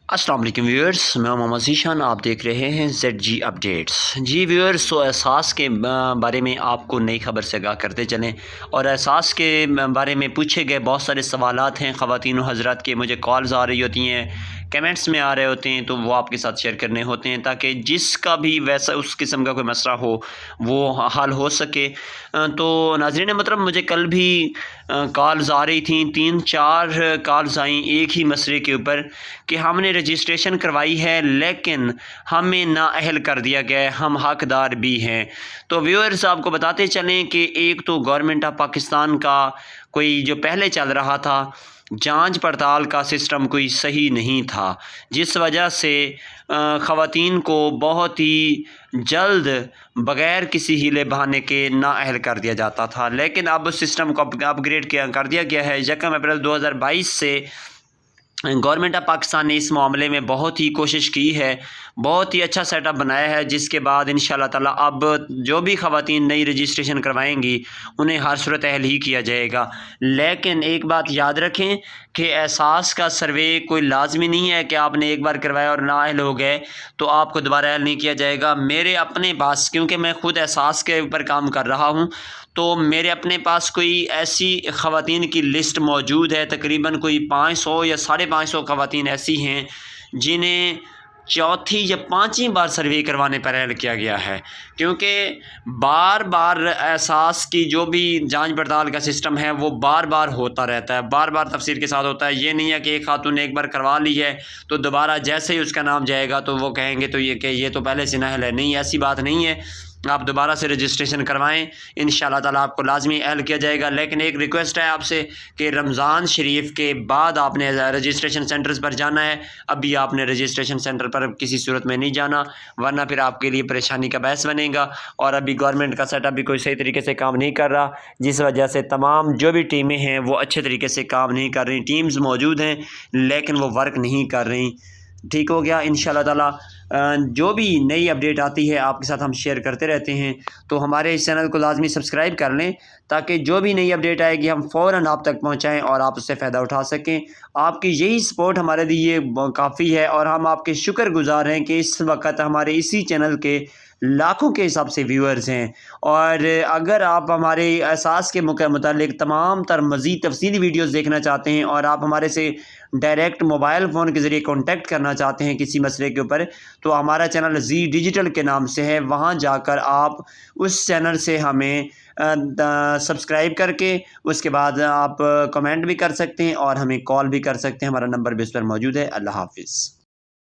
अस्सलाम वालेकुम व्यूअर्स, मैं मोहम्मद ज़ीशान। आप देख रहे हैं ZG अपडेट्स। जी व्यूअर्स, तो एहसास के बारे में आपको नई खबर से आगाह करते चलें। और एहसास के बारे में पूछे गए बहुत सारे सवालात हैं ख़वातीन व हज़रात के, मुझे कॉल्स आ रही होती हैं, कमेंट्स में आ रहे होते हैं, तो वो आपके साथ शेयर करने होते हैं ताकि जिसका भी वैसा उस किस्म का कोई मसला हो वो हल हो सके। तो नाज़रीन मतलब मुझे कल भी कॉल्स आ रही थी, 3-4 कॉल्स आई एक ही मसले के ऊपर कि हमने रजिस्ट्रेशन करवाई है लेकिन हमें नाअहल कर दिया गया है, हम हकदार भी हैं। तो व्यूअर्स आपको बताते चलें कि एक तो गवर्नमेंट ऑफ पाकिस्तान का कोई जो पहले चल रहा था जांच पड़ताल का सिस्टम कोई सही नहीं था, जिस वजह से ख़वातीन को बहुत ही जल्द बग़ैर किसी हीले बहाने के नाअहल कर दिया जाता था। लेकिन अब उस सिस्टम को अपग्रेड कर दिया गया है। 1 अप्रैल 2022 से गवर्नमेंट ऑफ पाकिस्तान ने इस मामले में बहुत ही कोशिश की है, बहुत ही अच्छा सेटअप बनाया है, जिसके बाद इंशाअल्लाह ताला अब जो भी ख़वातीन नई रजिस्ट्रेशन करवाएंगी उन्हें हर सूरत अहल ही किया जाएगा। लेकिन एक बात याद रखें कि एहसास का सर्वे कोई लाजमी नहीं है कि आपने एक बार करवाया और नाअहल हो गए तो आपको दोबारा अहल नहीं किया जाएगा। मेरे अपने पास, क्योंकि मैं ख़ुद एहसास के ऊपर काम कर रहा हूँ, तो मेरे अपने पास कोई ऐसी ख़वातीन की लिस्ट मौजूद है, तकरीबन कोई 500 या 550 ख़वातीन ऐसी हैं जिन्हें चौथी या पाँचवीं बार सर्वे करवाने पर अहल किया गया है। क्योंकि बार बार एहसास की जो भी जांच पड़ताल का सिस्टम है वो बार बार होता रहता है, बार बार तफसील के साथ होता है। ये नहीं है कि एक खातून ने एक बार करवा ली है तो दोबारा जैसे ही उसका नाम जाएगा तो वो कहेंगे तो ये कि ये तो पहले से नाअहल है। नहीं, ऐसी बात नहीं है। आप दोबारा से रजिस्ट्रेशन करवाएं, इंशाअल्लाह ताला आपको लाजमी अहल किया जाएगा। लेकिन एक रिक्वेस्ट है आपसे कि रमज़ान शरीफ के बाद आपने रजिस्ट्रेशन सेंटर्स पर जाना है। अभी आपने रजिस्ट्रेशन सेंटर पर किसी सूरत में नहीं जाना, वरना फिर आपके लिए परेशानी का बायस बनेगा। और अभी गवर्नमेंट का सेटअप भी कोई सही तरीके से काम नहीं कर रहा, जिस वजह से तमाम जो भी टीमें हैं वो अच्छे तरीके से काम नहीं कर रही। टीम्स मौजूद हैं लेकिन वो वर्क नहीं कर रही। ठीक हो गया। इंशाअल्लाह ताला जो भी नई अपडेट आती है आपके साथ हम शेयर करते रहते हैं, तो हमारे इस चैनल को लाजमी सब्सक्राइब कर लें ताकि जो भी नई अपडेट आएगी हम फ़ौरन आप तक पहुंचाएं और आप उससे फ़ायदा उठा सकें। आपकी यही सपोर्ट हमारे लिए काफ़ी है और हम आपके शुक्रगुज़ार हैं कि इस वक्त हमारे इसी चैनल के लाखों के हिसाब से व्यूअर्स हैं। और अगर आप हमारे एहसास के मुतालिक तमाम तर मज़ीद तफसीली वीडियोज़ देखना चाहते हैं और आप हमारे से डायरेक्ट मोबाइल फ़ोन के ज़रिए कॉन्टैक्ट करना चाहते हैं किसी मसले के ऊपर, तो हमारा चैनल जी डिजिटल के नाम से है। वहाँ जाकर आप उस चैनल से हमें सब्सक्राइब करके उसके बाद आप कमेंट भी कर सकते हैं और हमें कॉल भी कर सकते हैं। हमारा नंबर भी उस पर मौजूद है। अल्लाह हाफ़िज़।